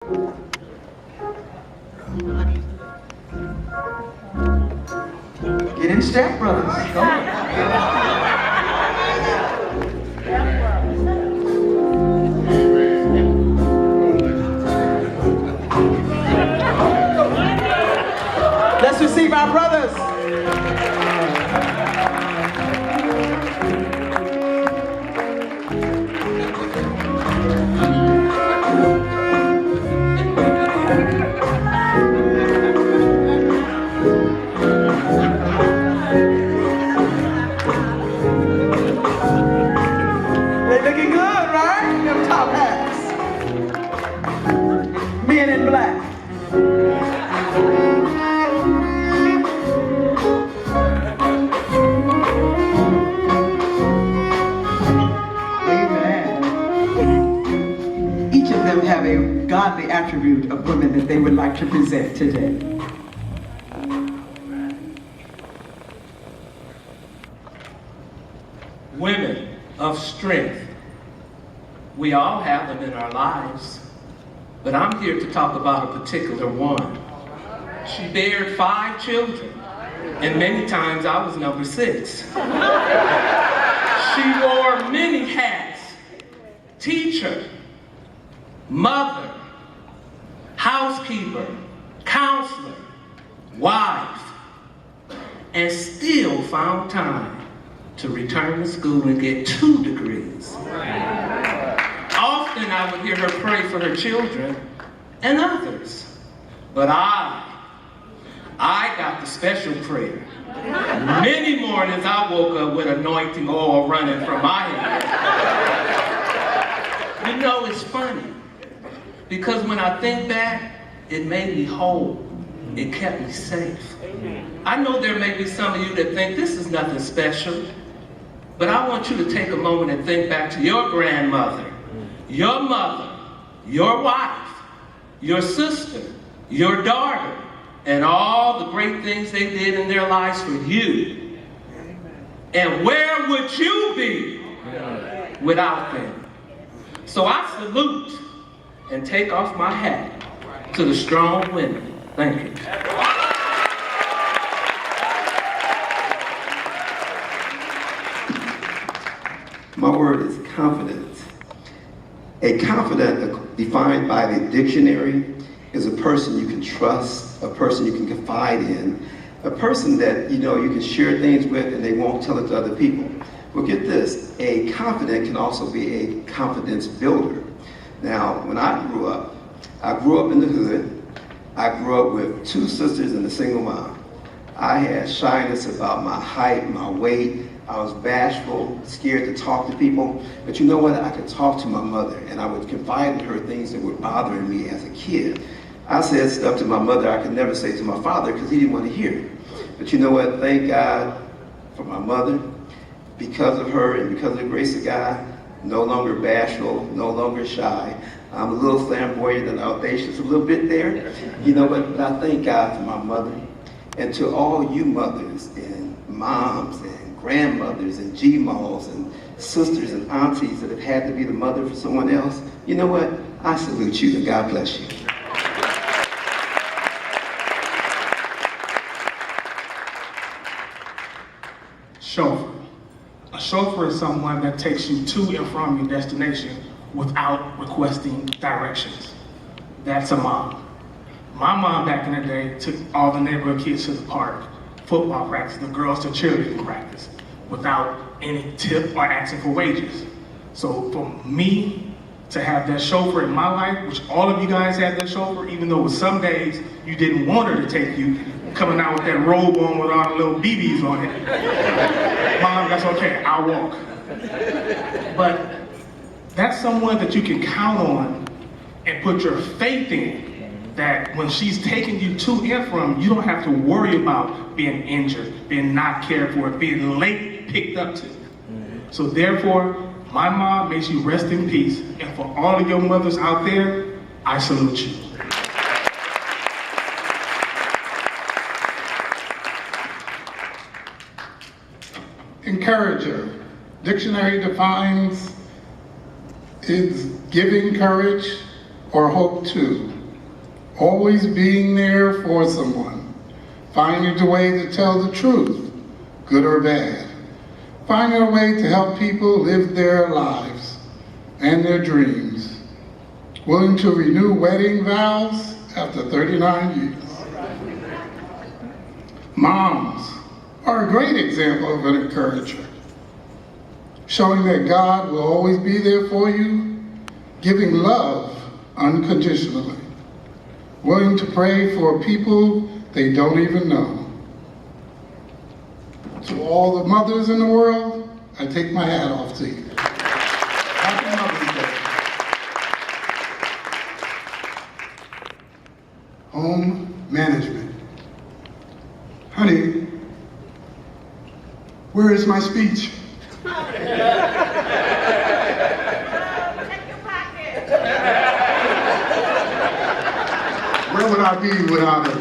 Get in step, brothers. Come on. Let's receive our brothers. They looking good, right? Them top hats. Men in black. Each of them have a godly attribute of women that they would like to present today. Women of strength. We all have them in our lives, but I'm here to talk about a particular one. She bared 5 children, and many times I was number 6. She wore many hats: teacher, mother, housekeeper, counselor, wife, and still found time to return to school and get 2 degrees. Often I would hear her pray for her children and others, but I got the special prayer. Many mornings I woke up with anointing oil running from my head. You know, it's funny, because when I think back, it made me whole. It kept me safe. I know there may be some of you that think this is nothing special, but I want you to take a moment and think back to your grandmother, your mother, your wife, your sister, your daughter, and all the great things they did in their lives for you. And where would you be without them? So I salute and take off my hat to the strong women. Thank you. My word is confidence. A confidant, defined by the dictionary, is a person you can trust, a person you can confide in, a person that you can share things with and they won't tell it to other people. Well, get this, a confidant can also be a confidence builder. Now, when I grew up in the hood. I grew up with 2 sisters and a single mom. I had shyness about my height, my weight. I was bashful, scared to talk to people. But you know what? I could talk to my mother, and I would confide in her things that were bothering me as a kid. I said stuff to my mother I could never say to my father because he didn't want to hear it. But you know what? Thank God for my mother. Because of her and because of the grace of God, no longer bashful, no longer shy. I'm a little flamboyant and audacious, a little bit there. You know what? But I thank God for my mother. And to all you mothers and moms and grandmothers and G-moms and sisters and aunties that have had to be the mother for someone else, you know what? I salute you and God bless you. Chauffeur. A chauffeur is someone that takes you to and from your destination without requesting directions. That's a mom. My mom back in the day took all the neighborhood kids to the park, football practice, the girls to cheerleading practice, without any tip or asking for wages. So for me to have that chauffeur in my life, which all of you guys had that chauffeur, even though some days you didn't want her to take you, coming out with that robe on with all the little BBs on it. Mom, that's okay, I'll walk. But that's someone that you can count on and put your faith in, that when she's taking you to and from, you don't have to worry about being injured, being not cared for, being late picked up to. So therefore, my mom, may she rest in peace. And for all of your mothers out there, I salute you. Encourager. Dictionary defines is giving courage or hope to. always being there for someone, finding a way to tell the truth, good or bad, finding a way to help people live their lives and their dreams, willing to renew wedding vows after 39 years. Moms are a great example of an encourager, showing that God will always be there for you, giving love unconditionally, willing to pray for people they don't even know. To all the mothers in the world, I take my hat off to you. Happy Mother's Day. Home management. Honey, where is my speech? Where would I be without it?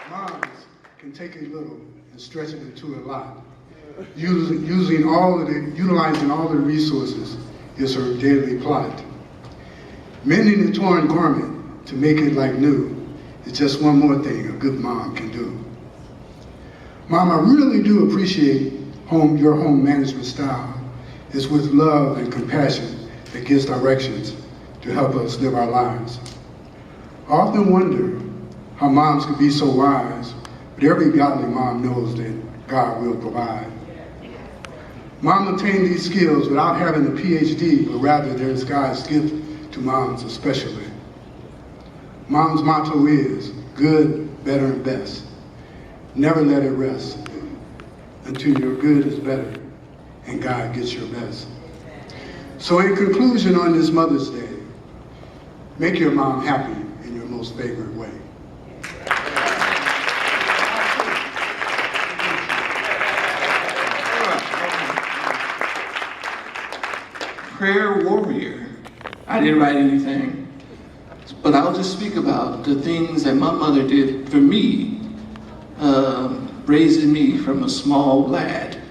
Moms can take a little and stretch it into a lot. Utilizing all the resources is her daily plot. Mending the torn garment to make it like new is just one more thing a good mom can do. Mom, I really do appreciate your home management style. It's with love and compassion that gives directions to help us live our lives. I often wonder how moms can be so wise, but every godly mom knows that God will provide. Mom obtained these skills without having a PhD, but rather there's God's gift to moms especially. Mom's motto is good, better, and best. Never let it rest until your good is better and God gets your best. So in conclusion on this Mother's Day, make your mom happy in your most favorite way. Prayer warrior. I didn't write anything, but I'll just speak about the things that my mother did for me, raising me from a small lad.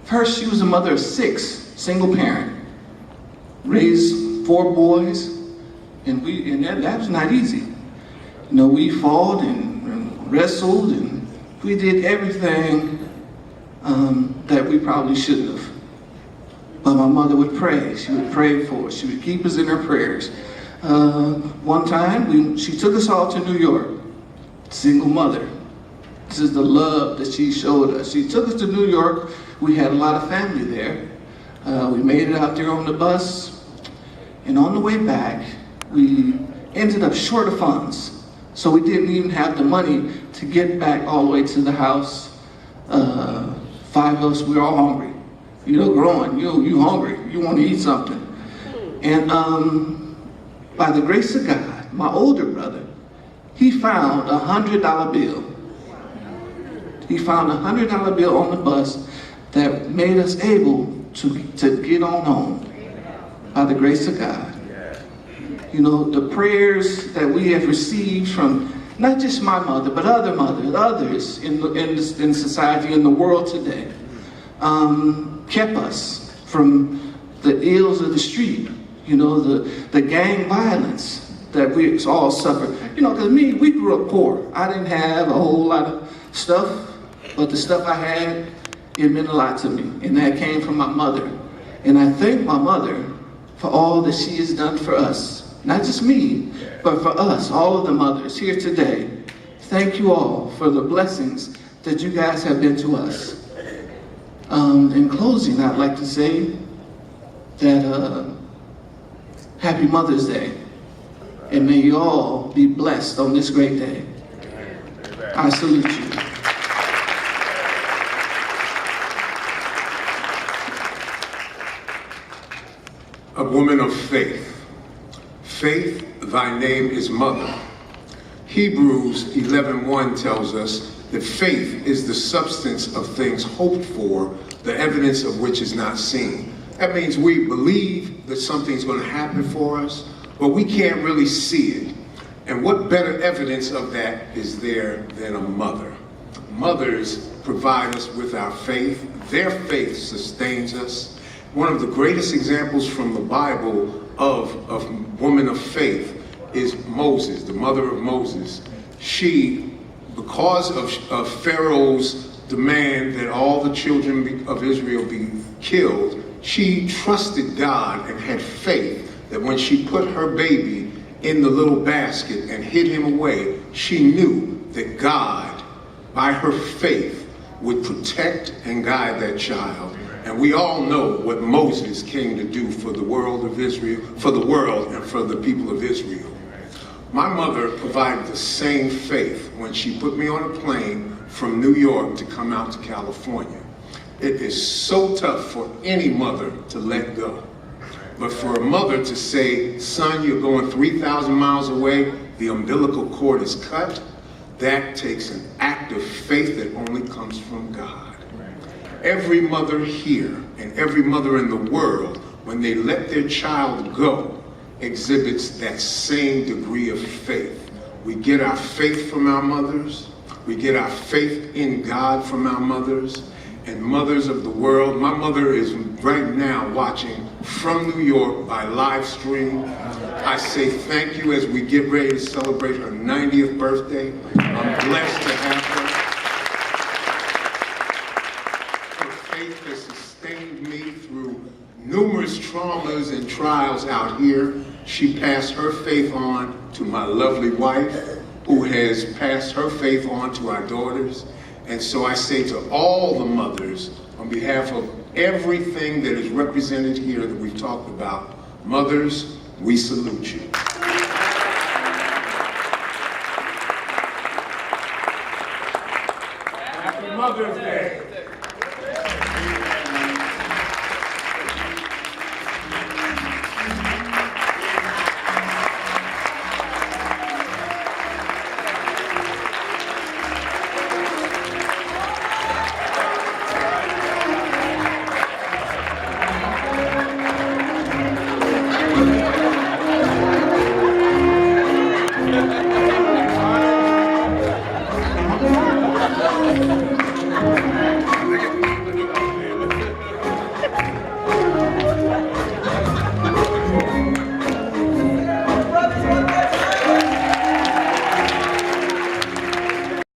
First, she was a mother of 6, single parent, raised 4 boys, and that was not easy. You know, we fought and wrestled, and we did everything that we probably shouldn't have. But my mother would pray. She would pray for us. She would keep us in her prayers. One time, she took us all to New York. Single mother. This is the love that she showed us. She took us to New York. We had a lot of family there. We made it out there on the bus. And on the way back, we ended up short of funds. So we didn't even have the money to get back all the way to the house. 5 of us, we were all hungry. You know, growing, you hungry, you want to eat something. And by the grace of God, my older brother, he found a $100 bill. He found a $100 bill on the bus that made us able to get on home by the grace of God. You know, the prayers that we have received from not just my mother, but other mothers, others in society, in the world today, kept us from the ills of the street, you know, the gang violence that we all suffered. You know, because we grew up poor. I didn't have a whole lot of stuff, but the stuff I had, it meant a lot to me, and that came from my mother. And I thank my mother for all that she has done for us. Not just me, but for us, all of the mothers here today. Thank you all for the blessings that you guys have been to us. In closing, I'd like to say that Happy Mother's Day, and may you all be blessed on this great day. I salute you. A woman of faith. Faith, thy name is mother. Hebrews 11:1 tells us that faith is the substance of things hoped for, the evidence of which is not seen. That means we believe that something's going to happen for us, but we can't really see it. And what better evidence of that is there than a mother? Mothers provide us with our faith. Their faith sustains us. One of the greatest examples from the Bible of woman of faith is Moses, the mother of Moses. She, because of Pharaoh's demand that all the children of Israel be killed, she trusted God and had faith that when she put her baby in the little basket and hid him away, she knew that God, by her faith, would protect and guide that child. And we all know what Moses came to do for the world of Israel, for the world and for the people of Israel. My mother provided the same faith when she put me on a plane from New York to come out to California. It is so tough for any mother to let go. But for a mother to say, son, you're going 3,000 miles away, the umbilical cord is cut, that takes an act of faith that only comes from God. Every mother here and every mother in the world, when they let their child go, exhibits that same degree of faith. We get our faith from our mothers. We get our faith in God from our mothers. And mothers of the world, my mother is right now watching from New York by live stream. I say thank you as we get ready to celebrate her 90th birthday. I'm blessed to have her. Her faith has sustained me through numerous traumas and trials out here. She passed her faith on to my lovely wife, who has passed her faith on to our daughters. And so I say to all the mothers, on behalf of everything that is represented here that we've talked about, mothers, we salute you. Happy Mother's Day.